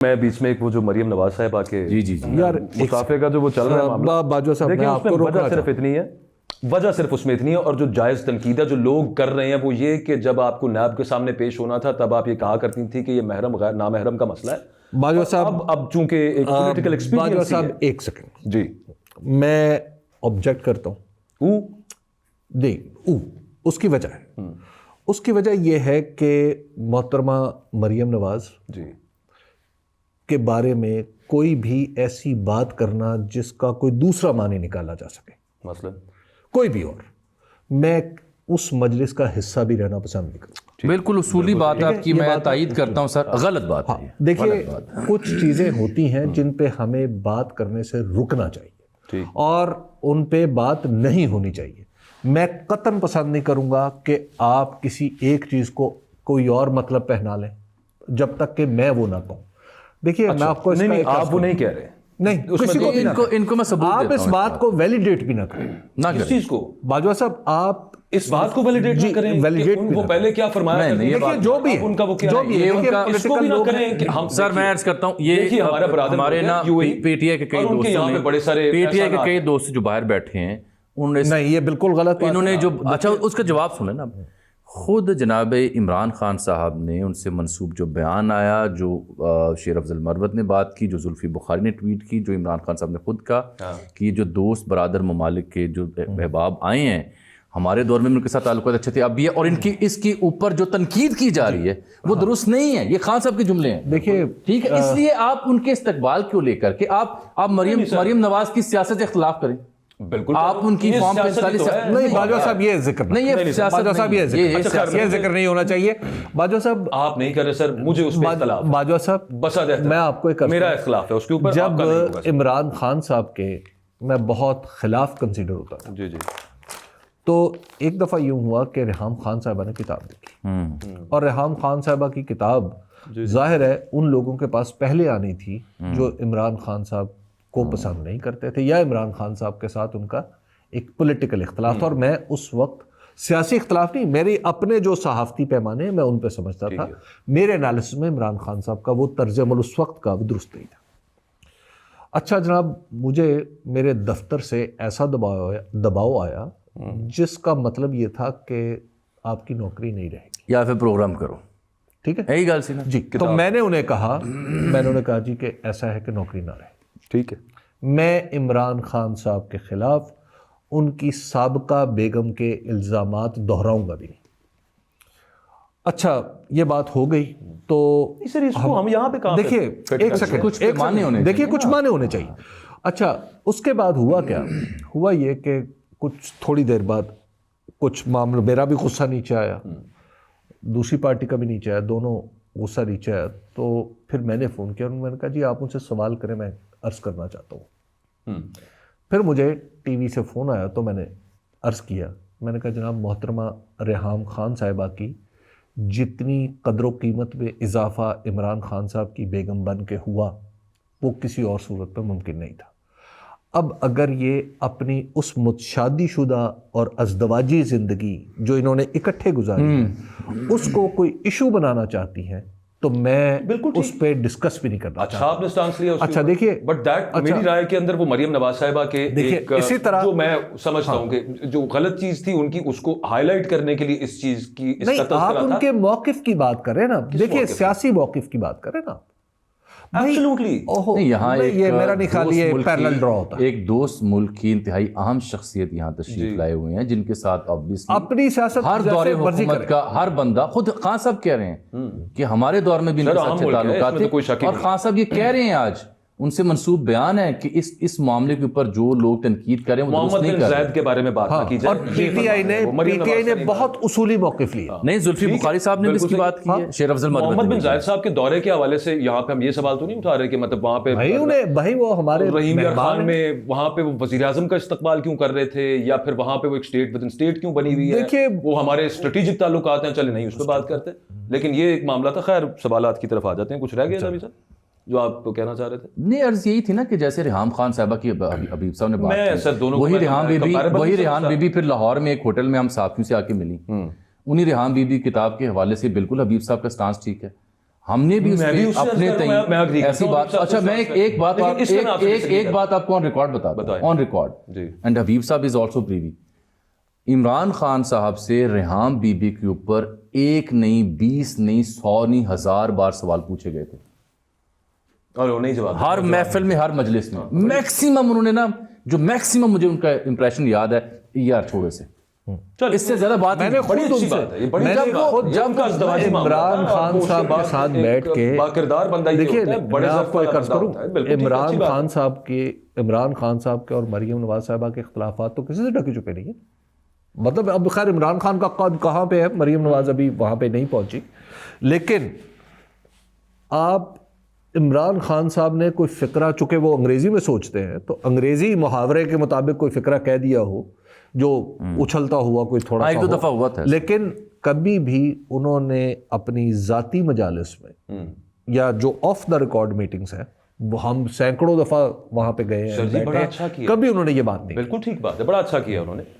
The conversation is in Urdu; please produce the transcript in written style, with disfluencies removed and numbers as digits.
میں بیچ میں ایک وہ جو مریم نواز صاحبہ کے یار مسافے کا جو وہ چل رہا ہے معاملہ، باجوہ صاحب میں آپ کو وجہ صرف اتنی ہے، وجہ صرف اس میں اتنی ہے، اور جو جائز تنقید ہے جو لوگ کر رہے ہیں وہ یہ کہ جب آپ کو نیب کے سامنے پیش ہونا تھا تب آپ یہ کہا کرتی تھی کہ یہ محرم غیر نامحرم کا مسئلہ ہے. باجوہ صاحب اب چونکہ ایک پولیٹیکل ایکسپیرینس باجوہ صاحب ایک سیکنڈ جی میں آبجیکٹ کرتا ہوں. اس کی وجہ ہے، اس کی وجہ یہ ہے کہ محترمہ مریم نواز جی کے بارے میں کوئی بھی ایسی بات کرنا جس کا کوئی دوسرا معنی نکالا جا سکے، مثلا کوئی بھی اور، میں اس مجلس کا حصہ بھی رہنا پسند نہیں کروں. بالکل اصولی بات آپ کی میں تائید کرتا ہوں سر، غلط بات ہے. دیکھیے کچھ چیزیں ہوتی ہیں جن پہ ہمیں بات کرنے سے رکنا چاہیے اور ان پہ بات نہیں ہونی چاہیے. میں قطعاً پسند نہیں کروں گا کہ آپ کسی ایک چیز کو کوئی اور مطلب پہنا لیں جب تک کہ میں وہ نہ کہوں. دیکھیے میں آپ کو نہیں آپ وہ نہیں کہہ رہے، نہیں کسی کو بھی ان کو میں ثبوت آپ اس بات کو ویلیڈیٹ بھی نہ کریں. اس چیز کو باجوہ صاحب آپ اس بات کو ویلیڈیٹ نہ کریں کہ وہ پہلے کیا فرمایا کرتے ہیں. دیکھیے جو بھی ان کا وہ کیا ہے یہ ان کا اس کو بھی نہ کریں کہ ہم سر میں عرض کرتا ہوں یہ ہمارا برادر ہمارے نا پی ٹی آئی کے کئی دوستوں نے بڑے سارے پی ٹی آئی کے کئی دوست جو باہر بیٹھے ہیں انہوں نے نہیں یہ بالکل غلط انہوں نے جو اچھا اس کا جواب سنیں نا. خود جناب عمران خان صاحب نے ان سے منسوب جو بیان آیا، جو شیر افضل مروت نے بات کی، جو زلفی بخاری نے ٹویٹ کی، جو عمران خان صاحب نے خود کہا کہ یہ جو دوست برادر ممالک کے جو احباب آئے ہیں ہمارے دور میں ان کے ساتھ تعلقات اچھے تھے، اب یہ اور ان کی اس کے اوپر جو تنقید کی جا رہی ہے وہ درست نہیں ہے. یہ خان صاحب کے جملے ہیں. دیکھیے ٹھیک ہے، اس لیے آپ ان کے استقبال کیوں لے کر کے آپ مریم نواز کی سیاست سے اختلاف کریں. بالکل آپ ان کی فارم نہیں باجوہ صاحب یہ ذکر نہیں، باجوہ صاحب یہ ذکر نہیں ہونا چاہیے. باجوہ صاحب آپ نہیں کر رہے سر، مجھے اس پہ اختلاف. باجوہ صاحب میں آپ کو ایک میرا اختلاف ہے اس کے اوپر. جب عمران خان صاحب کے میں بہت خلاف کنسیڈر ہوتا تھا جی تو ایک دفعہ یوں ہوا کہ ریحام خان صاحبہ نے کتاب لکھی اور ریحام خان صاحبہ کی کتاب ظاہر ہے ان لوگوں کے پاس پہلے آنی تھی جو عمران خان صاحب کو پسند نہیں کرتے تھے یا عمران خان صاحب کے ساتھ ان کا ایک پولیٹیکل اختلاف تھا. اور میں اس وقت سیاسی اختلاف نہیں، میری اپنے جو صحافتی پیمانے ہیں میں ان پہ سمجھتا تھا میرے انالیسس میں عمران خان صاحب کا وہ طرز عمل اس وقت کا درست نہیں تھا. اچھا جناب مجھے میرے دفتر سے ایسا دباؤ آیا جس کا مطلب یہ تھا کہ آپ کی نوکری نہیں رہے گی یا پھر پروگرام کرو. ٹھیک ہے یہی گل سی نا جی. تو میں نے انہیں کہا جی کہ ایسا ہے کہ نوکری نہ رہے. ٹھیک ہے، میں عمران خان صاحب کے خلاف ان کی سابقہ بیگم کے الزامات دہراؤں گا بھی نہیں. اچھا یہ بات ہو گئی تو ہم یہاں پہ دیکھیے ایک سیکنڈ کچھ معنی ہونے دیکھیے کچھ معنی ہونے چاہیے. اچھا اس کے بعد ہوا کیا ہوا یہ کہ کچھ تھوڑی دیر بعد کچھ معاملہ میرا بھی غصہ نیچے آیا، دوسری پارٹی کا بھی نیچے آیا، دونوں غصہ نیچے آیا. تو پھر میں نے فون کیا اور میں نے کہا جی آپ مجھ سے سوال کریں میں عرض کرنا چاہتا ہوں. پھر مجھے ٹی وی سے فون آیا تو میں نے عرض کیا، میں نے کہا جناب محترمہ ریحام خان صاحبہ کی جتنی قدر و قیمت میں اضافہ عمران خان صاحب کی بیگم بن کے ہوا وہ کسی اور صورت پہ ممکن نہیں تھا. اب اگر یہ اپنی اس شادی شدہ اور ازدواجی زندگی جو انہوں نے اکٹھے گزاری ہے اس کو کوئی ایشو بنانا چاہتی ہیں تو میں اس پہ ڈسکس بھی نہیں کرنا. اچھا آپ نے سٹانس لیا. اچھا دیکھیے بٹ دیٹ میری رائے کے اندر وہ مریم نواز صاحبہ کے ایک اسی طرح جو میں سمجھتا ہوں کہ جو غلط چیز تھی ان کی اس کو ہائی لائٹ کرنے کے لیے اس چیز کی اس کا تذکرہ تھا. آپ ان کے موقف کی بات کریں نا، دیکھیے سیاسی موقف کی بات کریں نا. یہاں یہ میرا نہیں خیال یہ پیرلل ڈرا ہوتا ہے. ایک دوست ملک کی انتہائی اہم شخصیت یہاں تشریف لائے ہوئے ہیں جن کے ساتھ اپنی سیاست ہر دور حکومت کا ہر بندہ، خود خان صاحب کہہ رہے ہیں کہ ہمارے دور میں بھی ان کے ساتھ اچھے تعلقات تھے اور خان صاحب یہ کہہ رہے ہیں آج ان سے منسوب بیان ہے کہ اس معاملے کے اوپر جو لوگ تنقید کریں وہ درست نہیں کر رہے. محمد بن زید کے بارے میں بات کی جائے اور پی ٹی آئی نے بہت اصولی موقف لیا. نہیں زلفی بخاری صاحب نے بھی اس کی بات کی ہے، شیر افضل محمد بن زید صاحب کے دورے کے حوالے سے یہاں پہ ہم یہ سوال تو نہیں اٹھا رہے کہ مطلب وہاں پہ بھائی وہ ہمارے رحیم یار خان میں وہاں پہ وہ وزیر اعظم کا استقبال کیوں کر رہے تھے یا پھر وہاں پہ وہ ایک اسٹیٹ ود ان اسٹیٹ کیوں بنی ہوئی ہے، وہ ہمارے اسٹریٹجک تعلقات ہیں. چلے نہیں اس پہ بات کرتے، لیکن یہ ایک معاملہ تھا. خیر سوالات کی طرف آ جاتے ہیں. کچھ رہ گیا ابھی سر جو آپ کو کہنا چاہ رہے تھے؟ نہیں عرض یہی تھی نا کہ جیسے ریحام خان صاحبہ کی ابھی صاحب نے بات کی، وہی ریحان بی بی پھر لاہور میں ایک ہوٹل میں ہم صحافیوں سے آ کے ملی. انہی ریحان بی بی کتاب کے حوالے سے بالکل حبیب صاحب کا سٹانس ٹھیک ہے. ہم نے بھی اپنے ایسی بات. اچھا میں ایک بات آپ کو آن ریکارڈ بتا دوں, آن ریکارڈ, اینڈ حبیب صاحب is also privy. Imran Khan صاحب سے ریحام بی بی کے اوپر 1 نہیں 20 نہیں 100 نہیں 1000 بار سوال پوچھے گئے تھے, اور وہ نہیں جواب, ہر محفل میں, ہر مجلس میں. میکسیمم انہوں نے نا, جو میکسیمم مجھے ان کا امپریشن یاد ہے, یار چھوڑے سے, اس سے زیادہ بات میں نے خود ان سے جب عمران خان صاحب کے ساتھ بیٹھ کے, باکردار بندہ, دیکھیے میں آپ کو ایک عرض کروں, عمران خان صاحب کے اور مریم نواز صاحبہ کے اختلافات تو کسی سے ڈھکے چھپے نہیں ہیں. مطلب اب خیر عمران خان کا قد کہاں پہ ہے, مریم نواز ابھی وہاں پہ نہیں پہنچی, لیکن آپ عمران خان صاحب نے کوئی فقرہ, چونکہ وہ انگریزی میں سوچتے ہیں, تو انگریزی محاورے کے مطابق کوئی فقرہ کہہ دیا ہو جو اچھلتا ہوا کوئی تھوڑا ایک دو دفعہ ہوا تھا, لیکن کبھی بھی انہوں نے اپنی ذاتی مجالس میں یا جو آف دا ریکارڈ میٹنگز ہیں, وہ ہم سینکڑوں دفعہ وہاں پہ گئے ہیں, کبھی انہوں نے یہ بات نہیں. بالکل ٹھیک بات ہے, بڑا اچھا کیا انہوں نے.